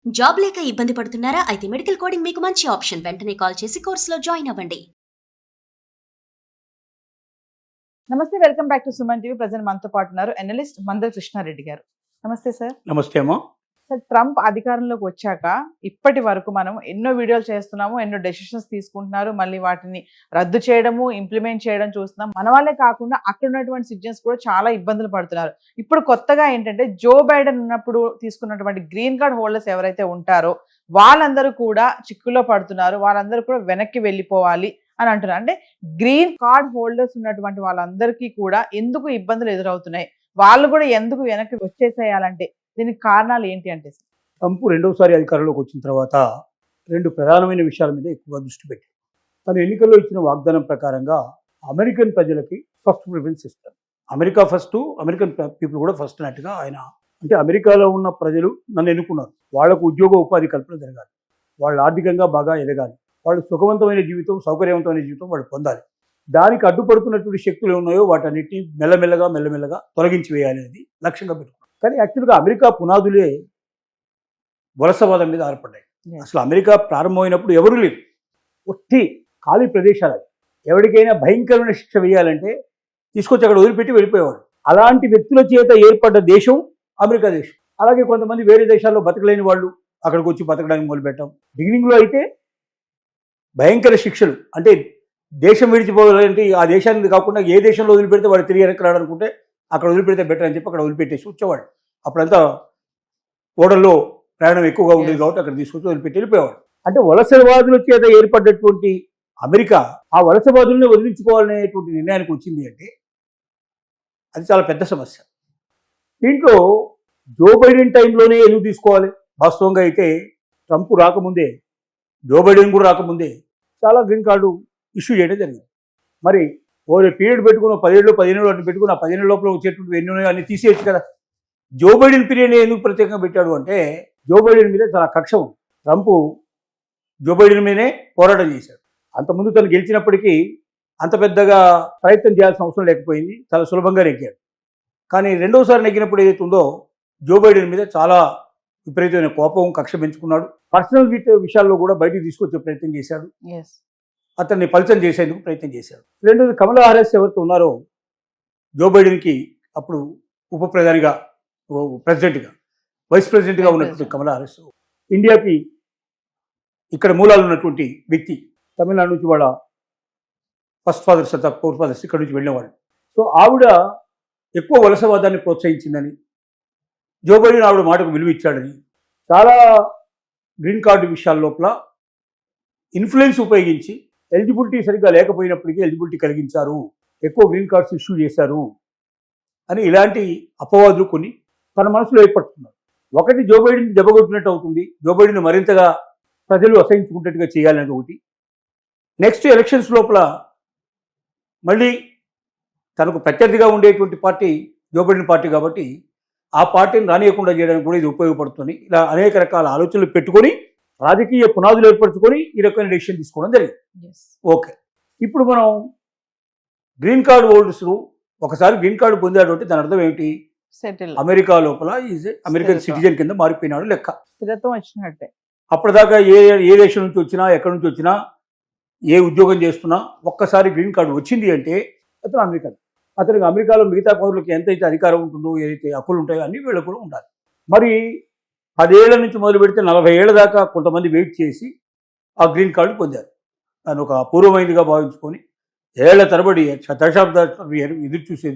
Job లేక ఇబ్బంది పడుతున్నారా? అయితే మెడికల్ కోడింగ్ మీకు మంచి ఆప్షన్. వెంటనే కాల్ చేసి కోర్సులో జాయిన్ అవ్వండి. నమస్తే, welcome back to Suman TV. Present మనతో పాటు ఉన్నారు ఎనలిస్ట్ మందల కృష్ణారెడ్డి గారు. నమస్తే సార్. నమస్తే అమ్మా. సార్, ట్రంప్ అధికారంలోకి వచ్చాక ఇప్పటి వరకు మనం ఎన్నో వీడియోలు చేస్తున్నాము, ఎన్నో డెసిషన్స్ తీసుకుంటున్నారు, మళ్ళీ వాటిని రద్దు చేయడము, ఇంప్లిమెంట్ చేయడం చూస్తున్నాం. మన వాళ్ళే కాకుండా అక్కడ ఉన్నటువంటి సిటిజన్స్ కూడా చాలా ఇబ్బందులు పడుతున్నారు. ఇప్పుడు కొత్తగా ఏంటంటే జో బైడెన్ ఉన్నప్పుడు తీసుకున్నటువంటి గ్రీన్ కార్డ్ హోల్డర్స్ ఎవరైతే ఉంటారో వాళ్ళందరూ కూడా చిక్కుల్లో పడుతున్నారు. వాళ్ళందరూ కూడా వెనక్కి వెళ్ళిపోవాలి అని అంటున్నారు. అంటే గ్రీన్ కార్డ్ హోల్డర్స్ ఉన్నటువంటి వాళ్ళందరికీ కూడా ఎందుకు ఇబ్బందులు ఎదురవుతున్నాయి, వాళ్ళు కూడా ఎందుకు వెనక్కి వచ్చేసేయాలంటే దీనికి కారణాలు ఏంటి అంటే? ట్రంప్ రెండోసారి అధికారంలోకి వచ్చిన తర్వాత రెండు ప్రధానమైన విషయాల మీద ఎక్కువగా దృష్టి పెట్టారు. తను ఎన్నికల్లో ఇచ్చిన వాగ్దానం ప్రకారంగా అమెరికన్ ప్రజలకి ఫస్ట్ ప్రిఫరెన్స్ ఇస్తారు. అమెరికా ఫస్ట్, అమెరికన్ పీపుల్ కూడా ఫస్ట్ అన్నట్టుగా ఆయన, అంటే అమెరికాలో ఉన్న ప్రజలు నన్ను ఎన్నుకున్నారు, వాళ్లకు ఉద్యోగ ఉపాధి కల్పన జరగాలి, వాళ్ళు ఆర్థికంగా బాగా ఎదగాలి, వాళ్ళు సుఖవంతమైన జీవితం, సౌకర్యవంతమైన జీవితం వాళ్ళు పొందాలి. దానికి అడ్డుపడుతున్నటువంటి శక్తులు ఉన్నాయో వాటన్నిటిని మెల్లమెల్లగా తొలగించి వేయాలి అనేది లక్ష్యంగా పెట్టుకున్నారు. కానీ యాక్చువల్గా అమెరికా పునాదులే వలసవాదం మీద ఆధారపడ్డాయి. అసలు అమెరికా ప్రారంభమైనప్పుడు ఎవరు లేరు, ఒట్టి ఖాళీ ప్రదేశాలు. ఎవరికైనా భయంకరమైన శిక్ష వేయాలంటే తీసుకొచ్చి అక్కడ వదిలిపెట్టి వెళ్ళిపోయేవాడు. అలాంటి వ్యక్తుల చేత ఏర్పడ్డ దేశం అమెరికా దేశం. అలాగే కొంతమంది వేరే దేశాల్లో బతకలేని వాళ్ళు అక్కడికి వచ్చి బతకడానికి మొదలుపెట్టాం. బిగినింగ్లో అయితే భయంకర శిక్షలు, అంటే దేశం విడిచిపోవాలంటే ఆ దేశానికి కాకుండా ఏ దేశంలో వదిలిపెడితే వాడు తిరిగి వెనక్కి రాడాలనుకుంటే అక్కడ వదిలిపెడితే బెటర్ అని చెప్పి అక్కడ వదిలిపెట్టేసి వచ్చేవాడు. అప్పుడంతా ఓడల్లో ప్రయాణం ఎక్కువగా ఉండేది కాబట్టి అక్కడ తీసుకొచ్చి వదిలిపెట్టి వెళ్ళిపోయేవాడు. అంటే వలసవాదుల చేత ఏర్పడ్డటువంటి అమెరికా ఆ వలసవాదుల్ని వదిలించుకోవాలనేటువంటి నిర్ణయానికి వచ్చింది అంటే అది చాలా పెద్ద సమస్య. దీంట్లో జో బైడెన్ టైంలోనే ఎందుకు తీసుకోవాలి? వాస్తవంగా అయితే ట్రంప్ రాకముందే, జో బైడెన్ కూడా రాకముందే చాలా గ్రీన్ కార్డు ఇష్యూ చేయడం జరిగింది. మరి ఓ పీరియడ్ పెట్టుకుని 17 అటు పెట్టుకుని ఆ 15 లోపల వచ్చేటువంటి ఎన్ని ఉన్నాయో అన్ని తీసేయచ్చు కదా. జో బైడెన్ పీరియడ్ ఎందుకు ప్రత్యేకంగా పెట్టాడు అంటే జో బైడెన్ మీద చాలా కక్ష ఉంది. ట్రంప్ జో బైడెన్ మీదనే పోరాటం చేశాడు. అంతకుముందు తను గెలిచినప్పటికీ అంత పెద్దగా ప్రయత్నం చేయాల్సిన అవసరం లేకపోయింది, చాలా సులభంగా నెగ్గాడు. కానీ రెండోసారి నెగ్గినప్పుడు ఏదైతే ఉందో జో బైడెన్ మీద చాలా విపరీతమైన కోపం, కక్ష పెంచుకున్నాడు. పర్సనల్ విషయాల్లో కూడా బయటికి తీసుకొచ్చే ప్రయత్నం చేశాడు, అతన్ని పల్చన చేసేందుకు ప్రయత్నం చేశాడు. రెండోది కమలా హారిస్ ఎవరితో ఉన్నారో జో బైడెన్కి అప్పుడు ఉప ప్రధానిగా, ప్రెసిడెంట్గా, వైస్ ప్రెసిడెంట్గా ఉన్నటువంటి కమలా హారిస్ ఇండియాకి ఇక్కడ మూలాలు ఉన్నటువంటి వ్యక్తి. తమిళనాడు నుంచి వాళ్ళ ఫస్ట్ ఫాదర్స్ అంతా ఫోర్ ఫాదర్స్ ఇక్కడ నుంచి వెళ్ళేవాళ్ళు. సో ఆవిడ ఎక్కువ వలసవాదాన్ని ప్రోత్సహించిందని, జో బైడెన్ ఆవిడ మాటకు విలువ ఇచ్చాడని, చాలా గ్రీన్ కార్డు విషయాల లోపల ఇన్ఫ్లుయెన్స్ ఉపయోగించి ఎలిజిబిలిటీ సరిగ్గా లేకపోయినప్పటికీ ఎలిజిబిలిటీ కలిగించారు, ఎక్కువ గ్రీన్ కార్డ్స్ ఇష్యూ చేశారు అని ఇలాంటి అపవాదులు కొన్ని తన మనసులో ఏర్పడుతున్నారు. ఒకటి, జో బైడెన్ దెబ్బకొట్టినట్టు అవుతుంది, జో బైడెన్ మరింతగా ప్రజలు అసహించుకున్నట్టుగా చేయాలనేది ఒకటి. నెక్స్ట్ ఎలక్షన్స్ లోపల మళ్ళీ తనకు ప్రత్యర్థిగా ఉండేటువంటి పార్టీ జో బైడెన్ పార్టీ కాబట్టి ఆ పార్టీని రానియకుండా చేయడానికి కూడా ఇది ఉపయోగపడుతుంది. ఇలా అనేక రకాల ఆలోచనలు పెట్టుకొని రాజకీయ పునాదులు ఏర్పరచుకొని ఈ రకమైన డెసిషన్ తీసుకోవడం జరిగింది. ఓకే, ఇప్పుడు మనం గ్రీన్ కార్డు హోల్డర్స్ ఒకసారి గ్రీన్ కార్డు పొందాడు అంటే దాని అర్థం ఏమిటి? అమెరికా లోపల ఈజ్ అమెరికన్ సిటిజన్ కింద మారిపోయినాడు లెక్క, స్థిరత్వం వచ్చినట్టే. అప్పటిదాకా ఏ దేశం నుంచి వచ్చినా, ఎక్కడి నుంచి వచ్చినా, ఏ ఉద్యోగం చేస్తున్నా ఒక్కసారి గ్రీన్ కార్డు వచ్చింది అంటే అతను అమెరికన్. అతనికి అమెరికాలో మిగతా పౌరులకు ఎంతైతే అధికారం ఉంటుందో, ఏదైతే హక్కులు ఉంటాయో అన్ని వీళ్ళకు కూడా ఉండాలి. మరి 10 ఏళ్ల నుంచి మొదలు పెడితే 40 ఏళ్ల దాకా కొంతమంది వెయిట్ చేసి ఆ గ్రీన్ కార్డు పొందారు. దాన్ని ఒక అపూర్వమైనదిగా భావించుకొని ఏళ్ల తరబడి దశాబ్దాలు ఎదురు చూసి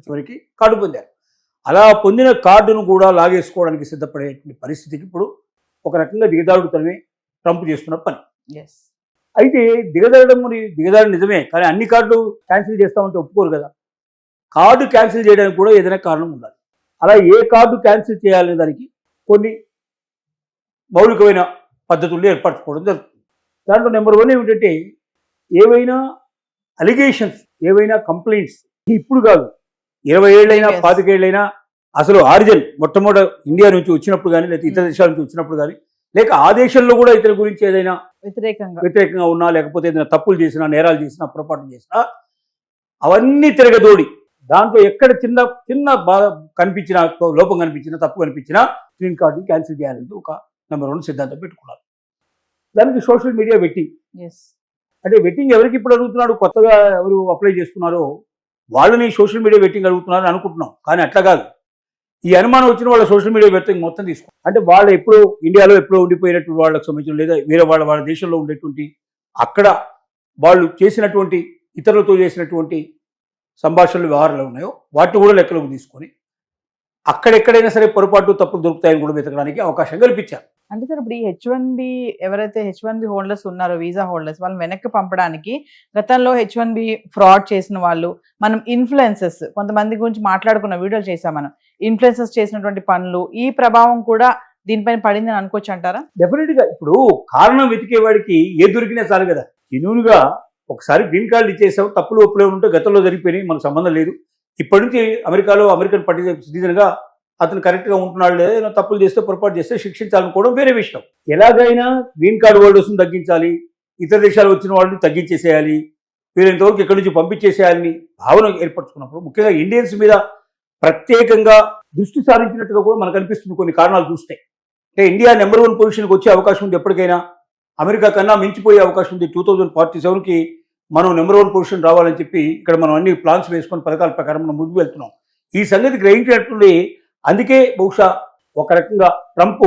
చివరికి కార్డు పొందారు. అలా పొందిన కార్డును కూడా లాగేసుకోవడానికి సిద్ధపడేటువంటి పరిస్థితికి ఇప్పుడు ఒక రకంగా దిగదారుడుతనమే ట్రంప్ చేస్తున్న పని. అయితే దిగదారు నిజమే, కానీ అన్ని కార్డులు క్యాన్సిల్ చేస్తామంటే ఒప్పుకోరు కదా. కార్డు క్యాన్సిల్ చేయడానికి కూడా ఏదైనా కారణం ఉండాలి. అలా ఏ కార్డు క్యాన్సిల్ చేయాలనే దానికి కొన్ని మౌలికమైన పద్ధతులు ఏర్పరచుకోవడం జరుగుతుంది. దాంట్లో నెంబర్ 1 ఏమిటంటే ఏవైనా అలిగేషన్స్, ఏవైనా కంప్లైంట్స్ ఇప్పుడు కాదు, 20 ఏళ్ళైనా 25 ఏళ్ళైనా అసలు ఆరిజిన్ మొట్టమొదటి ఇండియా నుంచి వచ్చినప్పుడు కానీ, లేకపోతే ఇతర దేశాల నుంచి వచ్చినప్పుడు కానీ, లేక ఆ దేశంలో కూడా ఇతర గురించి ఏదైనా వ్యతిరేకంగా ఉన్నా, లేకపోతే ఏదైనా తప్పులు చేసినా, నేరాలు చేసినా, పొరపాటు చేసినా అవన్నీ తిరగదోడి దాంట్లో ఎక్కడ చిన్న బాధ కనిపించినా, లోపం కనిపించినా, తప్పు కనిపించినా గ్రీన్ కార్డుని క్యాన్సిల్ చేయాలని ఒక నెంబర్ 1 సిద్ధాంతం పెట్టుకున్నారు. దానికి సోషల్ మీడియా వెట్టింగ్. ఎస్. అంటే వెట్టింగ్ ఎవరికి ఇప్పుడు అడుగుతున్నాడు, కొత్తగా ఎవరు అప్లై చేస్తున్నారో వాళ్ళని సోషల్ మీడియా వెట్టింగ్ అడుగుతున్నారని అనుకుంటున్నాం. కానీ అట్లా కాదు. ఈ అనుమానం వచ్చిన వాళ్ళ సోషల్ మీడియా వెట్టింగ్ మొత్తం తీసుకో, అంటే వాళ్ళు ఎప్పుడో ఇండియాలో ఎప్పుడో ఉండిపోయినటువంటి వాళ్ళకి సంబంధించిన లేదా వేరే వాళ్ళ దేశంలో ఉండేటువంటి అక్కడ వాళ్ళు చేసినటువంటి ఇతరులతో చేసినటువంటి సంభాషణలు వ్యవహారాలు ఉన్నాయో వాటిని కూడా లెక్కలోకి తీసుకొని అక్కడెక్కడైనా సరే పొరపాటు తప్పులు దొరుకుతాయని కూడా వెతకడానికి అవకాశం కల్పించారు. అంటే సార్ ఇప్పుడు ఈ H1B ఎవరైతే H1B హోల్డర్స్ ఉన్నారో, వీసా హోల్డర్స్, వాళ్ళని వెనక్కి పంపడానికి గతంలో H1B ఫ్రాడ్ చేసిన వాళ్ళు, మనం ఇన్ఫ్లుయెన్సెస్ కొంతమంది గురించి మాట్లాడుకున్న వీడియోలు చేసాం మనం, ఇన్ఫ్లుయెన్సెస్ చేసినటువంటి పనులు, ఈ ప్రభావం కూడా దీనిపైన పడిందని అనుకోవచ్చు అంటారా? డెఫినెట్ గా ఇప్పుడు కారణం వెతికేవాడికి ఏ దొరికినా చాలు కదా. జెన్యూన్గా ఒకసారి గ్రీన్ కార్డు ఇచ్చేసావు, తప్పులు ఒప్పులు ఉంటే గతంలో జరిగిపోయినాయి, మనకు సంబంధం లేదు. ఇప్పటి నుంచి అమెరికాలో అమెరికన్ సిటిజన్గా అతను కరెక్ట్గా ఉంటున్నాడు, లేదా తప్పులు చేస్తే పొరపాటు చేస్తే శిక్షించాలనుకోవడం వేరే విషయం. ఎలాగైనా గ్రీన్ కార్డు హోల్డర్స్ని తగ్గించాలి, ఇతర దేశాలు వచ్చిన వాళ్ళని తగ్గించేసేయాలి, వీరింతవరకు ఇక్కడి నుంచి పంపించేసేయాలని భావన ఏర్పరచుకున్నప్పుడు ముఖ్యంగా ఇండియన్స్ మీద ప్రత్యేకంగా దృష్టి సారించినట్టుగా కూడా మనకు అనిపిస్తుంది కొన్ని కారణాలు చూస్తే. అంటే ఇండియా నెంబర్ 1 పొజిషన్కి వచ్చే అవకాశం ఉంది, ఎప్పటికైనా అమెరికా కన్నా మించిపోయే అవకాశం ఉంది. 2047కి మనం నెంబర్ 1 పొజిషన్ రావాలని చెప్పి ఇక్కడ మనం అన్ని ప్లాన్స్ వేసుకొని పథకాల ప్రకారం మనం ముందుకు వెళ్తున్నాం. ఈ సంగతి గ్రహించినట్టుండి అందుకే బహుశా ఒక రకంగా ట్రంప్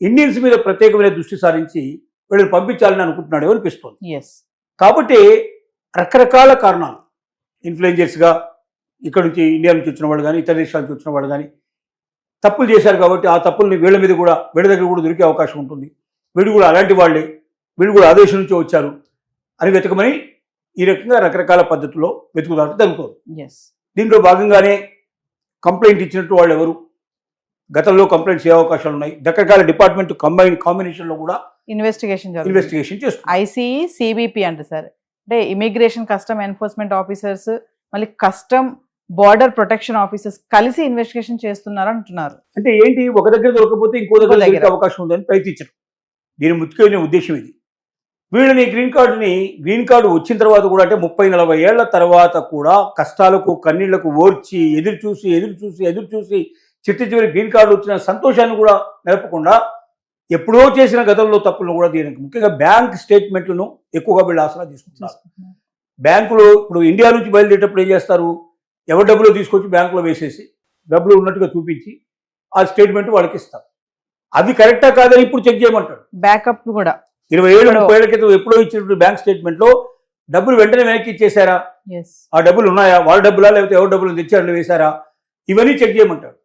ఇండియన్స్ మీద ప్రత్యేకమైన దృష్టి సారించి వీళ్ళని పంపించాలని అనుకుంటున్నాడు అనిపిస్తుంది. కాబట్టి రకరకాల కారణాలు, ఇన్ఫ్లుయెన్సర్స్గా ఇక్కడ నుంచి ఇండియా నుంచి వచ్చిన వాళ్ళు కానీ ఇతర దేశాల నుంచి వచ్చిన వాళ్ళు కానీ తప్పులు చేశారు కాబట్టి ఆ తప్పుల్ని వీళ్ళ మీద కూడా వీళ్ళ దగ్గర కూడా దొరికే అవకాశం ఉంటుంది. వీళ్ళు కూడా అలాంటి వాళ్ళే, వీళ్ళు కూడా ఆ దేశం నుంచి వచ్చారు అని వెతకమని ఈ రకంగా రకరకాల పద్ధతుల్లో వెతుకుదాట జరుగుతుంది. దీంట్లో భాగంగానే కంప్లైంట్ ఇచ్చినట్టు వాళ్ళు ఎవరు, గతంలో కంప్లైంట్స్ ఏ అవకాశాలు ఉన్నాయి, రకరకాల డిపార్ట్మెంట్ కాంబినేషన్లో కూడా ఇన్వెస్టిగేషన్ చేస్తుంది. ఐసీఈ, సిబిపి అంటే సార్, అంటే ఇమిగ్రేషన్ కస్టమ్ ఎన్ఫోర్స్మెంట్ ఆఫీసర్స్, మళ్ళీ కస్టమ్ బార్డర్ ప్రొటెక్షన్ ఆఫీసర్స్ కలిసి ఇన్వెస్టిగేషన్ చేస్తున్నారు అంటున్నారు. అంటే ఏంటి, ఒక దగ్గర దొరకకపోతే ఇంకో దగ్గర దొరికే అవకాశం ఉందని ప్రయత్నించడం దీని ముఖ్యమైన ఉద్దేశం ఇది. వీళ్ళని గ్రీన్ కార్డు వచ్చిన తర్వాత కూడా, అంటే 30-40 ఏళ్ల తర్వాత కూడా కష్టాలకు కన్నీళ్లకు ఓర్చి ఎదురు చూసి చిట్ట చివరి గ్రీన్ కార్డు వచ్చిన సంతోషాన్ని కూడా నిలపకుండా ఎప్పుడో చేసిన గతంలో తప్పులను కూడా దీనికి ముఖ్యంగా బ్యాంక్ స్టేట్మెంట్లను ఎక్కువగా వీళ్ళు ఆసరా తీసుకుంటున్నారు. బ్యాంకులో ఇప్పుడు ఇండియా నుంచి బయలుదేరేటప్పుడు ఏం చేస్తారు, ఎవరి డబ్బులు తీసుకొచ్చి బ్యాంకులో వేసేసి డబ్బులు ఉన్నట్టుగా చూపించి ఆ స్టేట్మెంట్ వాళ్ళకి ఇస్తారు. అది కరెక్టా కాదని ఇప్పుడు చెక్ చేయమంటాడు. బ్యాకప్ కూడా 20 ఏళ్ళు 30 ఏళ్ల క్రితం ఎప్పుడో ఇచ్చినప్పుడు బ్యాంక్ స్టేట్మెంట్లో డబ్బులు వెంటనే వెనక్కి ఇచ్చేసారా, ఆ డబ్బులు ఉన్నాయా, వాళ్ళ డబ్బులా లేకపోతే ఎవరి డబ్బులు తెచ్చారని వేశారా, ఇవన్నీ చెక్ చేయమంటాడు.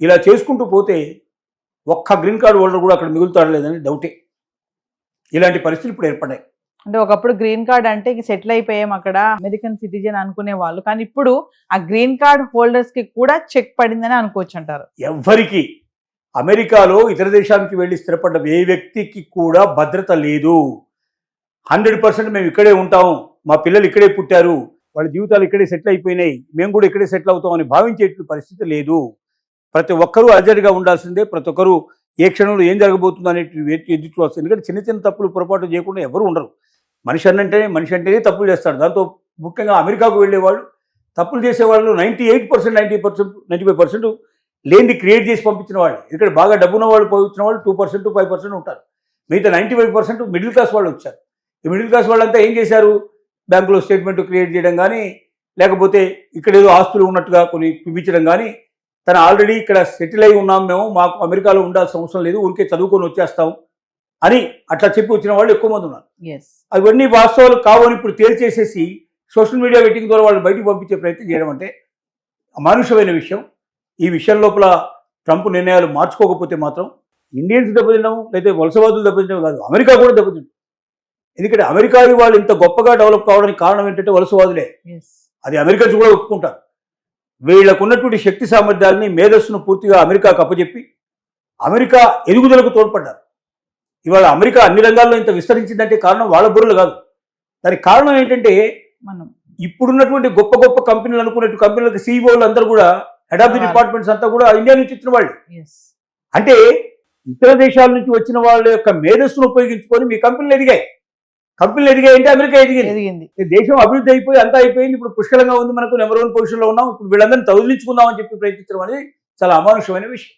ఇలా చేసుకుంటూ పోతే ఒక్క గ్రీన్ కార్డు హోల్డర్ కూడా అక్కడ మిగులుతాడు లేదని డౌటే. ఇలాంటి పరిస్థితులు ఇప్పుడు ఏర్పడ్డాయి. అంటే ఒకప్పుడు గ్రీన్ కార్డ్ అంటే సెటిల్ అయిపోయాం అక్కడ, అమెరికన్ సిటిజన్ అనుకునే వాళ్ళు, కానీ ఇప్పుడు ఆ గ్రీన్ కార్డ్ హోల్డర్స్ కి కూడా చెక్ పడిందని అనుకోవచ్చు అంటారు. ఎవరికి అమెరికాలో ఇతర దేశానికి వెళ్ళి స్థిరపడ్డ ఏ వ్యక్తికి కూడా భద్రత లేదు. 100% మేము ఇక్కడే ఉంటాం, మా పిల్లలు ఇక్కడే పుట్టారు, వాళ్ళ జీవితాలు ఇక్కడే సెటిల్ అయిపోయినాయి, మేము కూడా ఇక్కడే సెటిల్ అవుతామని భావించేటువంటి పరిస్థితి లేదు. ప్రతి ఒక్కరూ అర్జెంట్గా ఉండాల్సిందే. ప్రతి ఒక్కరూ ఏ క్షణంలో ఏం జరగబోతుందో అనేది ఎదురు చూడాల్సింది. ఎందుకంటే చిన్న చిన్న తప్పులు పొరపాటు చేయకుండా ఎవరు ఉండరు. మనిషి అంటేనే తప్పులు చేస్తాడు. దాంతో ముఖ్యంగా అమెరికాకు వెళ్ళేవాళ్ళు తప్పులు చేసేవాళ్ళు 98%, 95% లేనిది క్రియేట్ చేసి పంపించిన వాళ్ళు. ఎందుకంటే బాగా డబ్బున్న వాళ్ళు పంపించిన వాళ్ళు 2%, 5% ఉంటారు. మిగతా 95% మిడిల్ క్లాస్ వాళ్ళు వచ్చారు. ఈ మిడిల్ క్లాస్ వాళ్ళంతా ఏం చేశారు, బ్యాంకులో స్టేట్మెంట్ క్రియేట్ చేయడం కానీ, లేకపోతే ఇక్కడ ఏదో ఆస్తులు ఉన్నట్టుగా కొన్ని చూపించడం కానీ, తను ఆల్రెడీ ఇక్కడ సెటిల్ అయి ఉన్నాం, మేము మాకు అమెరికాలో ఉండాల్సిన అవసరం లేదు, ఊరికే చదువుకొని వచ్చేస్తాం అని అట్లా చెప్పి వచ్చిన వాళ్ళు ఎక్కువ మంది ఉన్నారు. అవన్నీ వాస్తవాలు కావని ఇప్పుడు తేల్చేసేసి సోషల్ మీడియా వెట్టింగ్ ద్వారా వాళ్ళు బయటికి పంపించే ప్రయత్నం చేయడం అంటే అమానుషమైన విషయం. ఈ విషయం లోపల ట్రంప్ నిర్ణయాలు మార్చుకోకపోతే మాత్రం ఇండియన్స్ దెబ్బతిన్నాము, లేకపోతే వలసవాదులు దెబ్బతిన్నాము కాదు, అమెరికా కూడా దెబ్బతింటాం. ఎందుకంటే అమెరికా వాళ్ళు ఇంత గొప్పగా డెవలప్ కావడానికి కారణం ఏంటంటే వలసవాదులే. అది అమెరికన్స్ కూడా ఒప్పుకుంటారు. వీళ్లకు ఉన్నటువంటి శక్తి సామర్థ్యాలని, మేధస్సును పూర్తిగా అమెరికాకు అప్పచెప్పి అమెరికా ఎదుగుదలకు తోడ్పడ్డారు. ఇవాళ అమెరికా అన్ని రంగాల్లో ఇంత విస్తరించిందంటే కారణం వాళ్ళ బుర్రలు కాదు. దానికి కారణం ఏంటంటే మనం ఇప్పుడున్నటువంటి గొప్ప గొప్ప కంపెనీలు అనుకున్నట్టు కంపెనీలకు సీఈఓలు అందరూ కూడా, హెడ్ ఆఫ్ ది డిపార్ట్మెంట్స్ అంతా కూడా ఇండియా నుంచి వచ్చిన వాళ్ళు. అంటే ఇతర దేశాల నుంచి వచ్చిన వాళ్ళ యొక్క మేధస్సును ఉపయోగించుకొని మీ కంపెనీలు ఎదిగాయి. అంటే అమెరికా ఎదిగింది. దేశం అభివృద్ధి అయిపోయి అంతా అయిపోయింది, ఇప్పుడు పుష్కలంగా ఉంది, మనకు నెంబర్ 1 పొజిషన్లో ఉన్నాం, ఇప్పుడు వీళ్ళందరినీ తొలగించుకుందామని చెప్పి ప్రయత్నించడం అనేది చాలా అమానుషమైన విషయం.